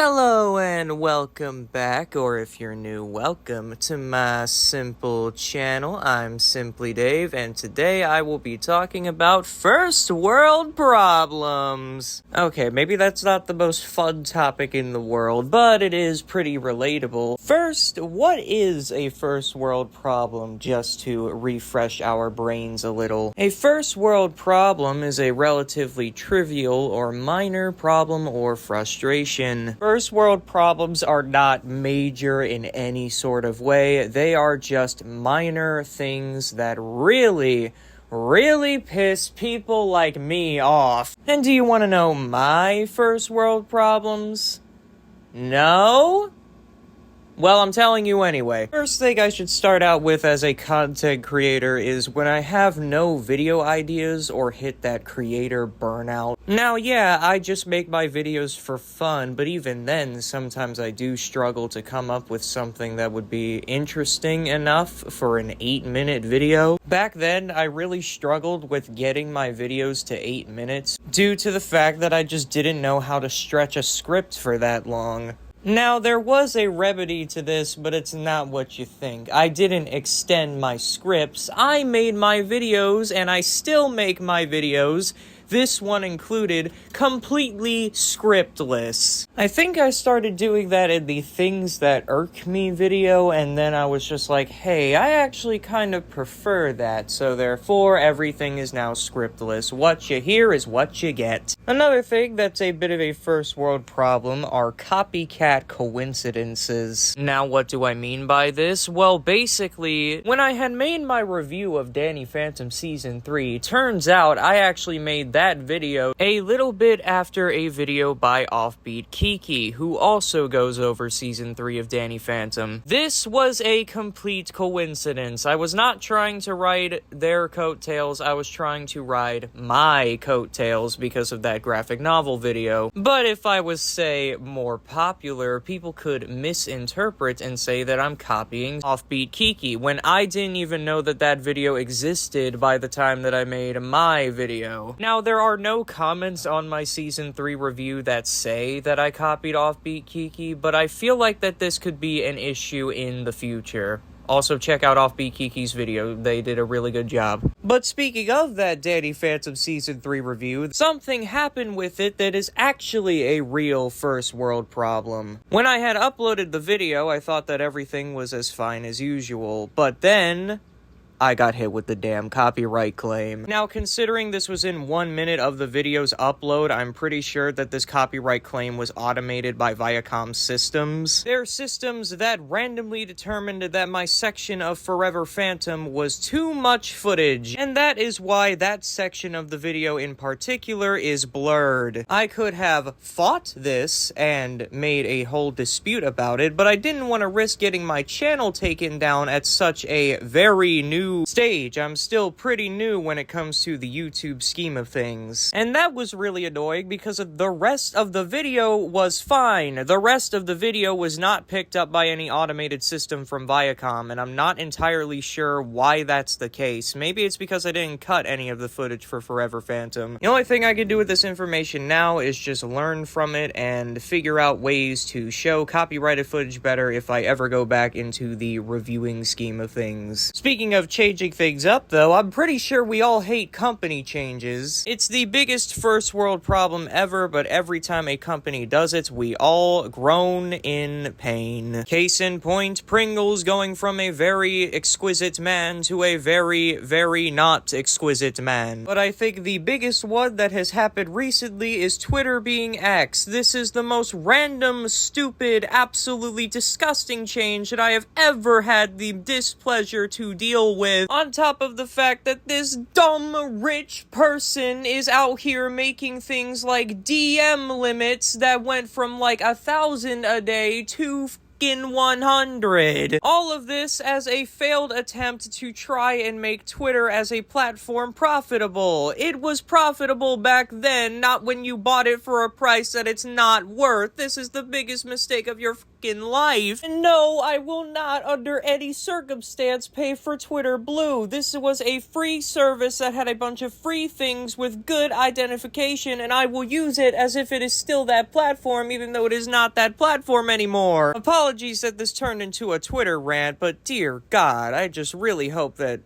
Hello and welcome back, or if you're new, welcome to my simple channel. I'm Simply Dave, and today I will be talking about first world problems. Okay, maybe that's not the most fun topic in the world, but it is pretty relatable. First, what is a first world problem, just to refresh our brains a little? A first world problem is a relatively trivial or minor problem or frustration. First world problems are not major in any sort of way. They are just minor things that really piss people like me off. And do you want to know my first world problems? No? Well, I'm telling you anyway. First thing I should start out with as a content creator is when I have no video ideas or hit that creator burnout. Now, yeah, I just make my videos for fun, but even then, sometimes I do struggle to come up with something that would be interesting enough for an 8-minute video. Back then, I really struggled with getting my videos to 8 minutes due to the fact that I just didn't know how to stretch a script for that long. Now, there was a remedy to this, but it's not what you think. I didn't extend my scripts. I made my videos, and I still make my videos, this one included, completely scriptless. I think I started doing that in the Things That Irk Me video, and then I was just like, hey, I actually kind of prefer that, so therefore everything is now scriptless. What you hear is what you get. Another thing that's a bit of a first world problem are copycat coincidences. Now, what do I mean by this? Well, basically, when I had made my review of Danny Phantom Season 3, turns out I actually made that video a little bit after a video by Offbeat Kiki, who also goes over Season 3 of Danny Phantom. This was a complete coincidence. I was not trying to ride their coattails, I was trying to ride my coattails because of that graphic novel video. But if I was, say, more popular, people could misinterpret and say that I'm copying Offbeat Kiki, when I didn't even know that that video existed by the time that I made my video. Now, there are no comments on my Season 3 review that say that I copied Offbeat Kiki, but I feel like that this could be an issue in the future. Also, check out Offbeat Kiki's video. They did a really good job. But speaking of that Danny Phantom Season 3 review, something happened with it that is actually a real first world problem. When I had uploaded the video, I thought that everything was as fine as usual, but then I got hit with the damn copyright claim. Now, considering this was in 1 minute of the video's upload, I'm pretty sure that this copyright claim was automated by Viacom systems. They're systems that randomly determined that my section of Forever Phantom was too much footage, and that is why that section of the video in particular is blurred. I could have fought this and made a whole dispute about it, but I didn't want to risk getting my channel taken down at such a very new stage. I'm still pretty new when it comes to the YouTube scheme of things. And that was really annoying because the rest of the video was fine. The rest of the video was not picked up by any automated system from Viacom, and I'm not entirely sure why that's the case. Maybe it's because I didn't cut any of the footage for Forever Phantom. The only thing I can do with this information now is just learn from it and figure out ways to show copyrighted footage better if I ever go back into the reviewing scheme of things. Speaking of changing things up, though, I'm pretty sure we all hate company changes. It's the biggest first world problem ever, but every time a company does it, we all groan in pain. Case in point, Pringles going from a very exquisite man to a very not exquisite man. But I think the biggest one that has happened recently is Twitter being X. This is the most random, stupid, absolutely disgusting change that I have ever had the displeasure to deal with. On top of the fact that this dumb rich person is out here making things like DM limits that went from like 1,000 a day to frickin' 100. All of this as a failed attempt to try and make Twitter as a platform profitable. It was profitable back then, not when you bought it for a price that it's not worth. This is the biggest mistake of your fucking life. And no, I will not under any circumstance pay for Twitter Blue. This was a free service that had a bunch of free things with good identification, and I will use it as if it is still that platform, even though it is not that platform anymore. Apologies that this turned into a Twitter rant, but dear God, I just really hope that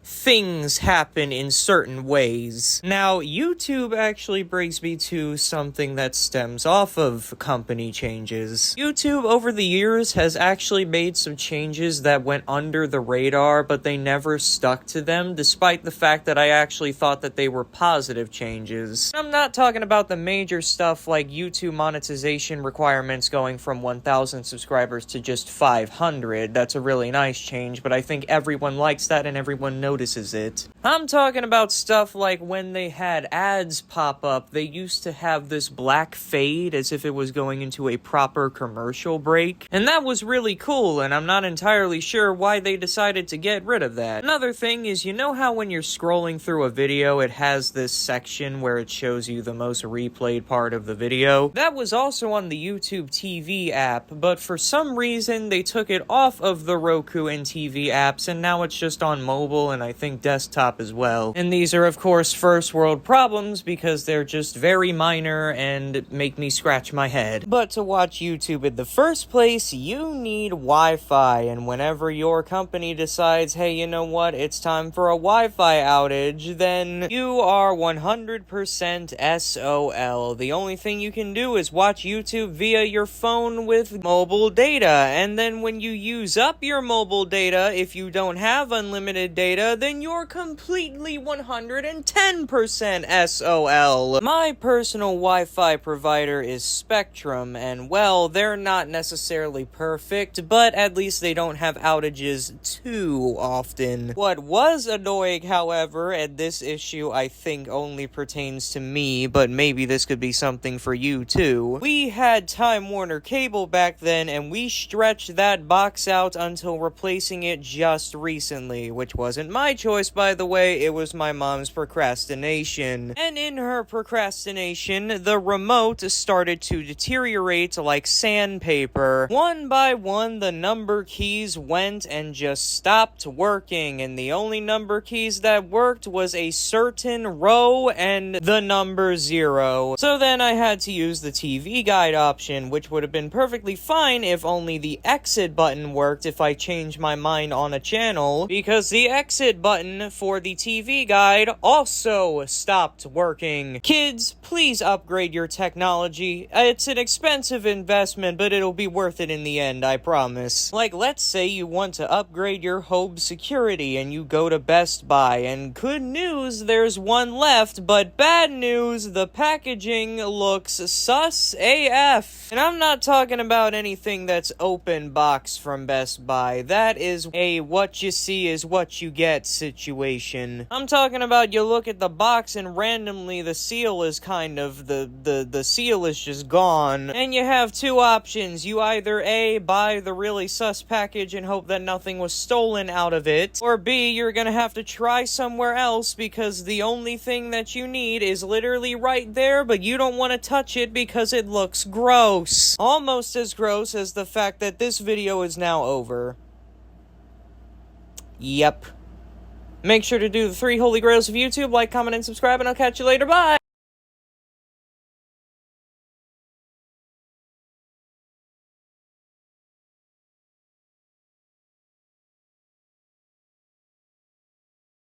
things happen in certain ways. Now, YouTube actually brings me to something that stems off of company changes. YouTube, over the years, has actually made some changes that went under the radar, but they never stuck to them, despite the fact that I actually thought that they were positive changes. I'm not talking about the major stuff like YouTube monetization requirements going from 1,000 subscribers to just 500. That's a really nice change, but I think everyone likes that and everyone notices it. I'm talking about stuff like when they had ads pop up, they used to have this black fade as if it was going into a proper commercial break, and that was really cool, and I'm not entirely sure why they decided to get rid of that. Another thing is, you know how when you're scrolling through a video, it has this section where it shows you the most replayed part of the video? That was also on the YouTube TV app, but for some reason, they took it off of the Roku and TV apps, and now it's just on mobile, and I think desktop as well. And these are, of course, first world problems because they're just very minor and make me scratch my head. But to watch YouTube in the first place, you need Wi-Fi, and whenever your company decides, hey, you know what, it's time for a Wi-Fi outage, then you are 100% SOL. The only thing you can do is watch YouTube via your phone with mobile data, and then when you use up your mobile data, if you don't have unlimited data, then you're completely 110% SOL. My personal Wi-Fi provider is Spectrum, and well, they're not necessarily perfect, but at least they don't have outages too often. What was annoying, however, and this issue I think only pertains to me, but maybe this could be something for you too. We had Time Warner Cable back then, and we stretched that box out until replacing it just recently, which wasn't my choice, by the way. It was my mom's procrastination. And in her procrastination, the remote started to deteriorate like sandpaper. One by one, the number keys went and just stopped working, and the only number keys that worked was a certain row and the number 0. So then I had to use the TV guide option, which would have been perfectly fine if only the exit button worked if I changed my mind on a channel, because the exit button for the TV guide also stopped working. Kids, please upgrade your technology. It's an expensive investment, but it'll be worth it in the end, I promise. Like, let's say you want to upgrade your home security and you go to Best Buy, and good news, there's one left, but bad news, the packaging looks sus AF. And I'm not talking about anything that's open box from Best Buy. That is a what you see is what you get situation. I'm talking about you look at the box and randomly the seal is kind of, the seal is just gone. And you have two options. You either A, buy the really sus package and hope that nothing was stolen out of it, or B, you're gonna have to try somewhere else because the only thing that you need is literally right there, but you don't want to touch it because it looks gross. Almost as gross as the fact that this video is now over. Yep. Make sure to do the 3 holy grails of YouTube, like, comment, and subscribe, and I'll catch you later. Bye!